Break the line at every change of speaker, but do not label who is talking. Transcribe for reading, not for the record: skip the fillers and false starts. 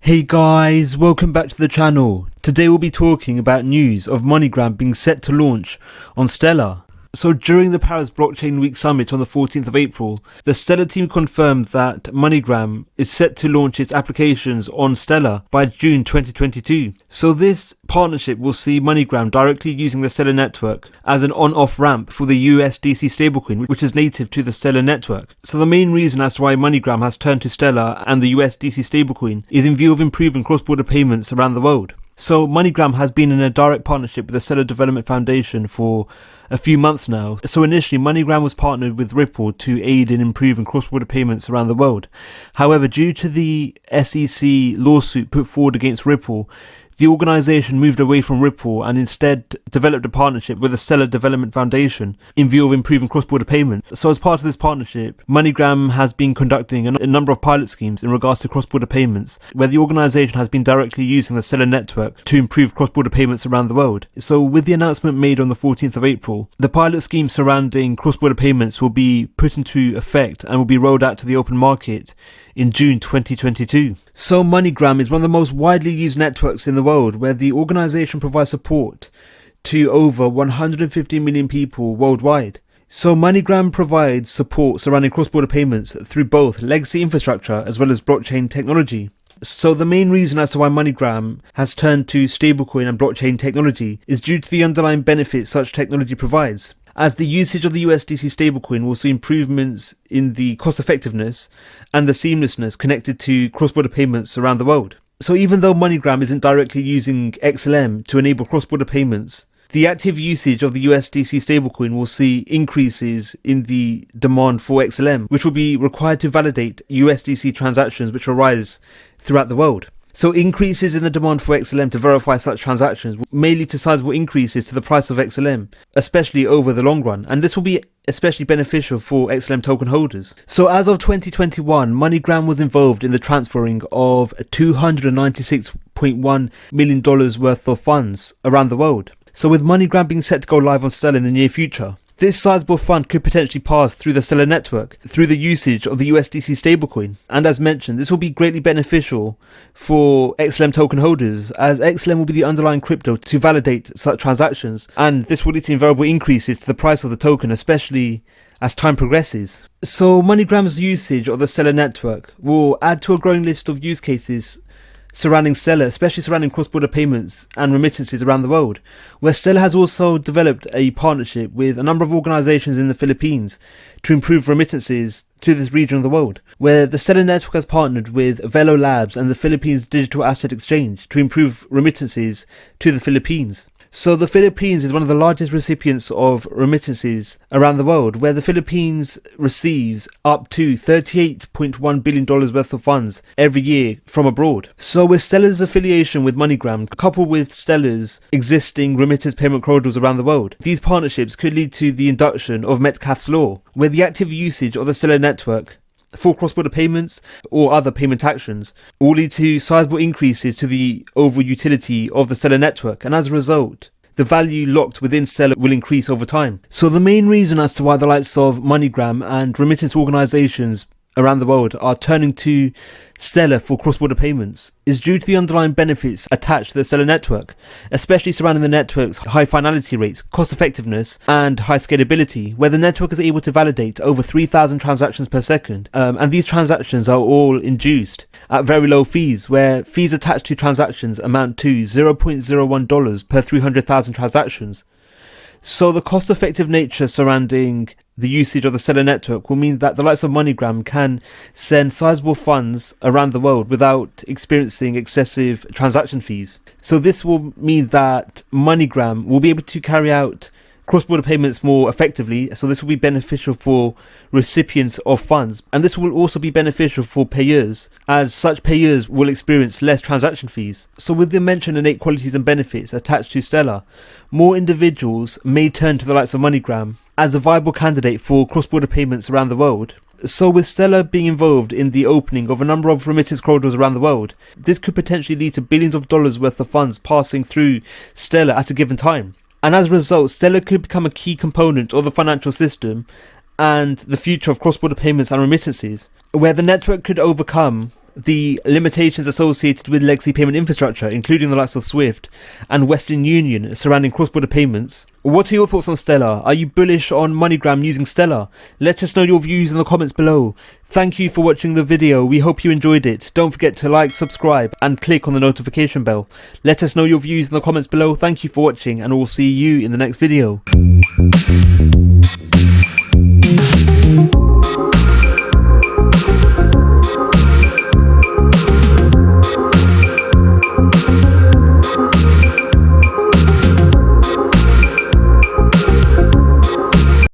Hey guys, welcome back to the channel. Today we'll be talking about news of Moneygram being set to launch on Stellar. So during the Paris Blockchain Week Summit on the 14th of April, the Stellar team confirmed that Moneygram is set to launch its applications on Stellar by June 2022. So this partnership will see Moneygram directly using the Stellar network as an on-off ramp for the USDC stablecoin, which is native to the Stellar network. So the main reason as to why Moneygram has turned to Stellar and the USDC stablecoin is in view of improving cross-border payments around the world. So Moneygram has been in a direct partnership with the Stellar Development Foundation for a few months now. So initially Moneygram was partnered with Ripple to aid in improving cross-border payments around the world. However, due to the SEC lawsuit put forward against Ripple, the organisation moved away from Ripple and instead developed a partnership with the Stellar Development Foundation in view of improving cross-border payments. So as part of this partnership, Moneygram has been conducting a number of pilot schemes in regards to cross-border payments, where the organisation has been directly using the Stellar network to improve cross-border payments around the world. So with the announcement made on the 14th of April, the pilot scheme surrounding cross-border payments will be put into effect and will be rolled out to the open market in June 2022. So Moneygram is one of the most widely used networks in the world, where the organisation provides support to over 150 million people worldwide. So Moneygram provides support surrounding cross-border payments through both legacy infrastructure as well as blockchain technology. So the main reason as to why Moneygram has turned to stablecoin and blockchain technology is due to the underlying benefits such technology provides, as the usage of the USDC stablecoin will see improvements in the cost effectiveness and the seamlessness connected to cross-border payments around the world. So even though Moneygram isn't directly using XLM to enable cross-border payments, the active usage of the USDC stablecoin will see increases in the demand for XLM, which will be required to validate USDC transactions which arise throughout the world. So increases in the demand for XLM to verify such transactions may lead to sizable increases to the price of XLM, especially over the long run, and this will be especially beneficial for XLM token holders. So as of 2021, Moneygram was involved in the transferring of $296.1 million worth of funds around the world. So with Moneygram being set to go live on Stellar in the near future, this sizable fund could potentially pass through the Stellar network through the usage of the USDC stablecoin. And as mentioned, this will be greatly beneficial for XLM token holders, as XLM will be the underlying crypto to validate such transactions, and this will lead to invariable increases to the price of the token, especially as time progresses. So Moneygram's usage of the Stellar network will add to a growing list of use cases surrounding Stellar, especially surrounding cross-border payments and remittances around the world, where Stellar has also developed a partnership with a number of organisations in the Philippines to improve remittances to this region of the world, where the Stellar network has partnered with Velo Labs and the Philippines Digital Asset Exchange to improve remittances to the Philippines. So the Philippines is one of the largest recipients of remittances around the world, where the Philippines receives up to $38.1 billion worth of funds every year from abroad. So with Stellar's affiliation with Moneygram, coupled with Stellar's existing remittance payment corridors around the world, these partnerships could lead to the induction of Metcalfe's Law, where the active usage of the Stellar network for cross-border payments or other payment actions will lead to sizable increases to the overall utility of the Stellar network, and as a result, the value locked within Stellar will increase over time. So the main reason as to why the likes of Moneygram and remittance organisations around the world are turning to Stellar for cross-border payments is due to the underlying benefits attached to the Stellar network, especially surrounding the network's high finality rates, cost effectiveness and high scalability, where the network is able to validate over 3,000 transactions per second, and these transactions are all induced at very low fees, where fees attached to transactions amount to $0.01 per 300,000 transactions. So the cost-effective nature surrounding the usage of the Stellar network will mean that the likes of Moneygram can send sizable funds around the world without experiencing excessive transaction fees. So this will mean that Moneygram will be able to carry out cross-border payments more effectively, so this will be beneficial for recipients of funds, and this will also be beneficial for payers, as such payers will experience less transaction fees. So with the mentioned innate qualities and benefits attached to Stellar, more individuals may turn to the likes of Moneygram as a viable candidate for cross-border payments around the world. So with Stellar being involved in the opening of a number of remittance corridors around the world, this could potentially lead to billions of dollars worth of funds passing through Stellar at a given time. And as a result, Stellar could become a key component of the financial system and the future of cross-border payments and remittances, where the network could overcome the limitations associated with legacy payment infrastructure, including the likes of SWIFT and Western Union surrounding cross-border payments. What are your thoughts on Stellar? Are you bullish on MoneyGram using Stellar? Let us know your views in the comments below. Thank you for watching the video. We hope you enjoyed it. Don't forget to like, subscribe and click on the notification bell. Let us know your views in the comments below. Thank you for watching and we'll see you in the next video.